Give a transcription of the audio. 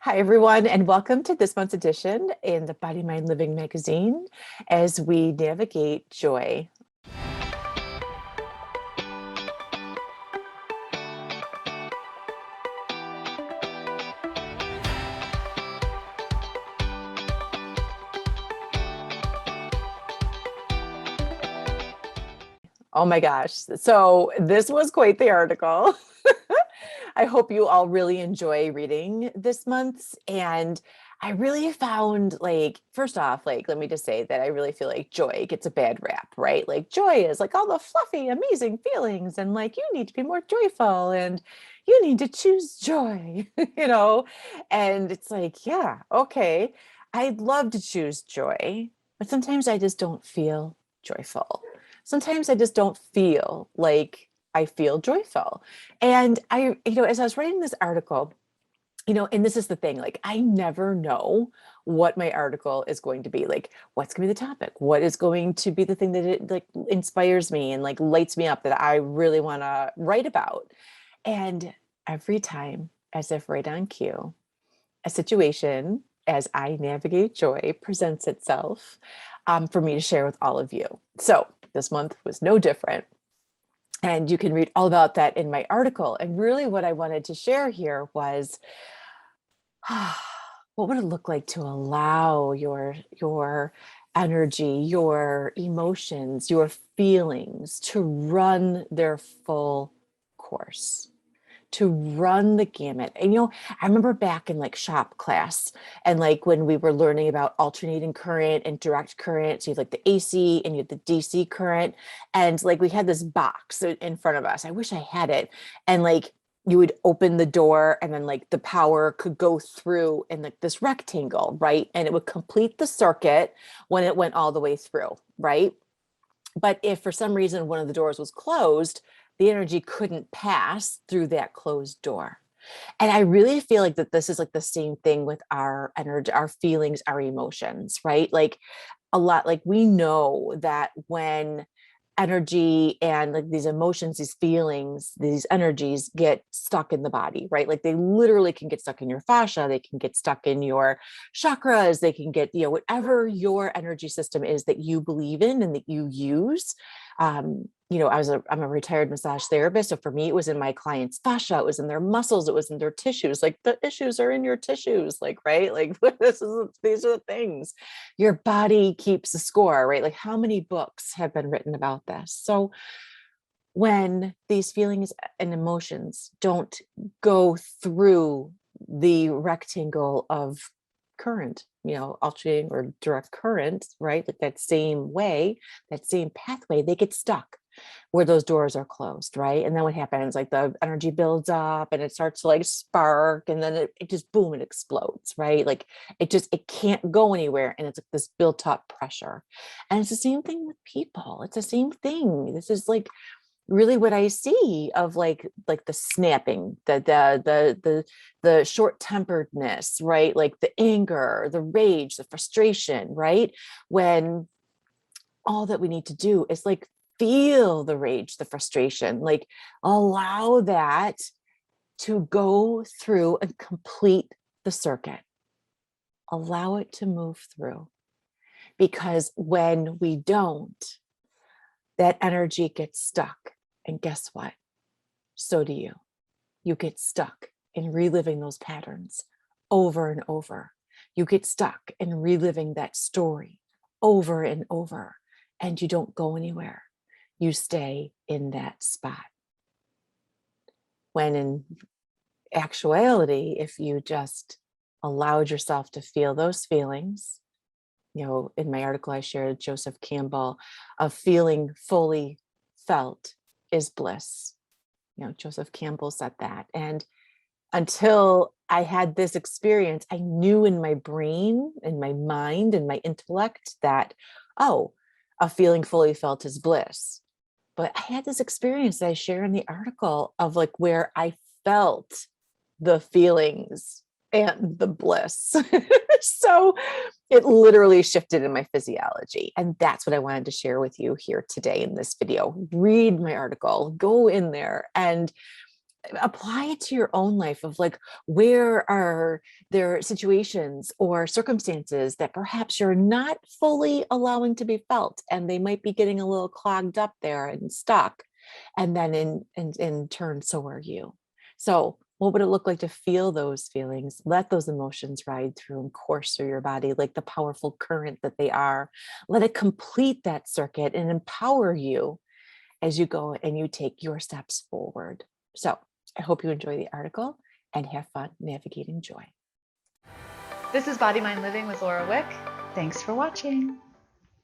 Hi, everyone, and welcome to this month's edition in the Body Mind Living magazine as we navigate joy. Oh my gosh. So this was quite the article. I hope you all really enjoy reading this month's. And I really found first off, let me just say that I really feel like joy gets a bad rap, right? Like joy is like all the fluffy, amazing feelings. And like, you need to be more joyful and you need to choose joy, And it's like, yeah, okay. I'd love to choose joy, but sometimes I just don't feel joyful. Sometimes I just don't feel like I feel joyful. And as I was writing this article, and this is the thing, like, I never know what my article is going to be. Like, what's going to be the topic? What is going to be the thing that it like inspires me and like lights me up that I really want to write about? And every time, as if right on cue, a situation as I navigate joy presents itself for me to share with all of you. So this month was no different. And you can read all about that in my article. And really what I wanted to share here was what would it look like to allow your energy, your emotions, your feelings to run their full course, to run the gamut. And I remember back in like shop class and like when we were learning about alternating current and direct current. So you have like the AC and you have the DC current. And like we had this box in front of us. I wish I had it. And like you would open the door and then like the power could go through in like this rectangle, right? And it would complete the circuit when it went all the way through, right? But if for some reason one of the doors was closed, the energy couldn't pass through that closed door. And I really feel like that this is like the same thing with our energy, our feelings, our emotions, right? Like a lot, like we know that when energy and like these emotions, these feelings, these energies get stuck in the body, right? Like they literally can get stuck in your fascia, they can get stuck in your chakras, they can get, whatever your energy system is that you believe in and that you use. I'm a retired massage therapist. So for me, it was in my clients' fascia, it was in their muscles, it was in their tissues. Like the issues are in your tissues, like, right? Like these are the things. Your body keeps a score, right? Like how many books have been written about this? So when these feelings and emotions don't go through the rectangle of current, alternating or direct current, right? Like that same way, that same pathway, they get stuck where those doors are closed, right? And then what happens? Like the energy builds up and it starts to like spark and then it just boom, it explodes, right? Like it can't go anywhere. And it's like this built up pressure. And it's the same thing with people. It's the same thing. This is like really what I see of like the snapping, the short-temperedness, right? Like the anger, the rage, the frustration, right? When all that we need to do is like feel the rage, the frustration, like allow that to go through and complete the circuit. Allow it to move through. Because when we don't, that energy gets stuck. And guess what? So do you. You get stuck in reliving those patterns over and over. You get stuck in reliving that story over and over, and you don't go anywhere. You stay in that spot. When in actuality, if you just allowed yourself to feel those feelings, in my article, I shared Joseph Campbell of feeling fully felt is bliss. Joseph Campbell said that. And until I had this experience, I knew in my brain, in my mind, in my intellect that, oh, a feeling fully felt is bliss. But I had this experience that I share in the article of like where I felt the feelings and the bliss. So it literally shifted in my physiology. And that's what I wanted to share with you here today in this video. Read my article, go in there and apply it to your own life of like, where are there situations or circumstances that perhaps you're not fully allowing to be felt, and they might be getting a little clogged up there and stuck. And then in turn, so are you. So what would it look like to feel those feelings, let those emotions ride through and course through your body like the powerful current that they are? Let it complete that circuit and empower you as you go and you take your steps forward. So I hope you enjoy the article and have fun navigating joy. This is Body Mind Living with Laura Wick. Thanks for watching.